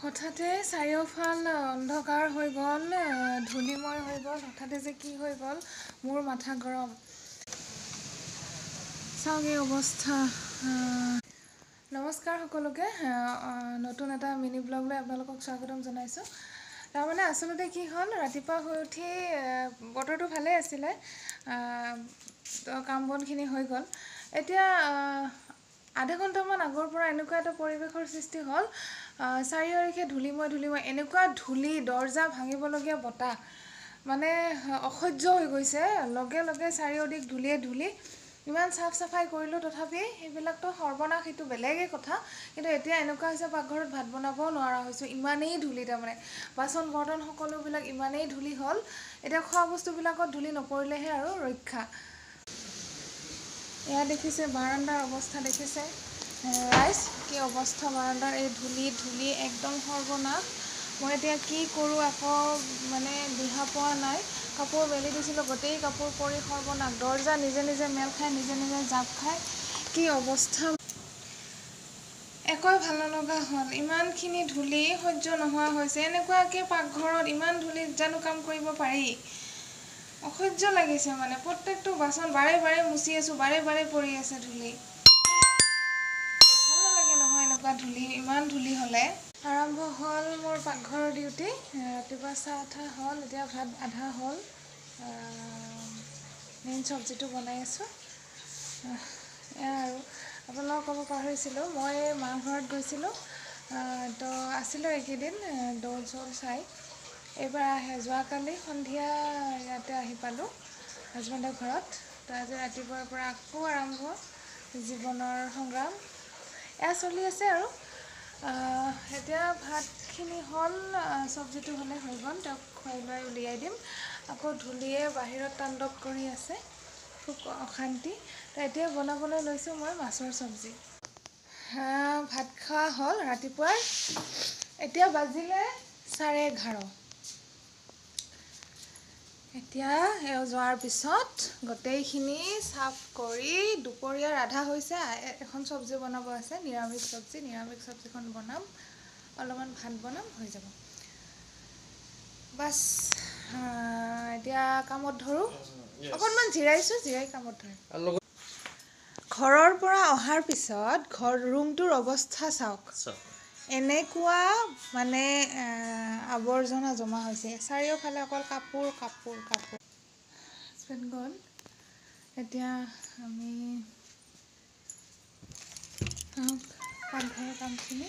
হঠাতে চাৰিওফাল অন্ধকাৰ হৈ গ'ল, ধূলিময় হৈ গ'ল। হঠাতে যে কি হৈ গ'ল, মোৰ মাথা গৰম। চাওক এই অৱস্থা। নমস্কাৰ সকলোকে, নতুন এটা মিনি ব্লগলৈ আপোনালোকক স্বাগতম জনাইছোঁ। তাৰমানে আচলতে কি হ'ল, ৰাতিপুৱা শুই উঠি বতৰটো ভালেই আছিলে, কাম বনখিনি হৈ গ'ল। এতিয়া আধা ঘণ্টামান আগৰ পৰা এনেকুৱা এটা পৰিৱেশৰ সৃষ্টি হ'ল, চাৰিওকাষে ধূলিময় এনেকুৱা ধূলি, দৰ্জা ভাঙিবলগীয়া বতাহ, মানে অসহ্য হৈ গৈছে। লগে লগে চাৰিওদিশ ধূলি। ইমান চাফ চাফাই কৰিলোঁ, তথাপি সেইবিলাকতো সৰ্বনাশ, সেইটো বেলেগেই কথা। কিন্তু এতিয়া এনেকুৱা হৈছে, পাকঘৰত ভাত বনাবও নোৱাৰা হৈছোঁ, ইমানেই ধূলি। তাৰমানে বাচন বৰ্তন সকলোবিলাক ইমানেই ধূলি হ'ল। এতিয়া খোৱা বস্তুবিলাকত ধূলি নপৰিলেহে আৰু ৰক্ষা। এয়া দেখিছে বাৰাণ্ডাৰ অৱস্থা, দেখিছে ৰাইজ কি অৱস্থা বাৰাণ্ডাৰ। এই ধূলি একদম সৰ্বনাশ। মই এতিয়া কি কৰোঁ আকৌ মানে দিহা পোৱা নাই। কাপোৰ মেলি দিছিলোঁ, গোটেই কাপোৰ পৰি সৰ্বনাশ। দৰ্জা নিজে মেল খাই, নিজে জাপ খায়। কি অৱস্থা, একোৱে ভাল নলগা হ'ল। ইমানখিনি ধূলি সহ্য নোহোৱা হৈছে। এনেকুৱাকৈ পাকঘৰত ইমান ধূলিত জানো কাম কৰিব পাৰি? অসহ্য লাগিছে। মানে প্ৰত্যেকটো বাচন বাৰে মুচি আছোঁ, বাৰে পৰি আছে ধূলি। ভাল নালাগে নহয় এনেকুৱা ধূলি, ইমান ধূলি হ'লে। আৰম্ভ হ'ল মোৰ পাকঘৰৰ ডিউটি। ৰাতিপুৱা চাহ তাহ হ'ল, এতিয়া ভাত আধা হ'ল, মেইন চব্জিটো বনাই আছোঁ। এয়া আৰু আপোনালোকক ক'ব পাহৰিছিলোঁ, মই মাৰ ঘৰত গৈছিলোঁ, তো আছিলোঁ এইকেইদিন দৌল চৌল চাই। এইবাৰ যোৱাকালি সন্ধিয়া ইয়াতে আহি পালোঁ হাজবেণ্ডৰ ঘৰত। তো আজি ৰাতিপুৱাৰ পৰা আকৌ আৰম্ভ জীৱনৰ সংগ্ৰাম। এয়া চলি আছে আৰু। এতিয়া ভাতখিনি হ'ল, চব্জিটো হ'লে হৈ গ'ল, তেওঁক খুৱাই লোৱাই উলিয়াই দিম। আকৌ ধূলিয়ে বাহিৰত তাণ্ডৱ কৰি আছে, খুব অশান্তি। তো এতিয়া বনাবলৈ লৈছোঁ মই মাছৰ চব্জি। ভাত খোৱা হ'ল ৰাতিপুৱাৰ, এতিয়া বাজিলে 11:30। এতিয়া যোৱাৰ পিছত গোটেইখিনি চাফ কৰি, দুপৰীয়া ৰাধা হৈছে, এখন চব্জি বনাব আছে, নিৰামিষ চব্জিখন বনাম, অলপমান ভাত বনাম, হৈ যাব। বাছ, এতিয়া কামত ধৰোঁ। অকণমান জিৰাইছোঁ, জিৰাই কামত ধৰোঁ। ঘৰৰ পৰা অহাৰ পিছত ৰুমটোৰ অৱস্থা চাওক। এনেকুৱা মানে আৱৰ্জনা জমা হৈছে, চাৰিওফালে অকল কাপোৰ। হাজবেণ্ড গ'ল, এতিয়া আমি পাকঘৰৰ কামখিনি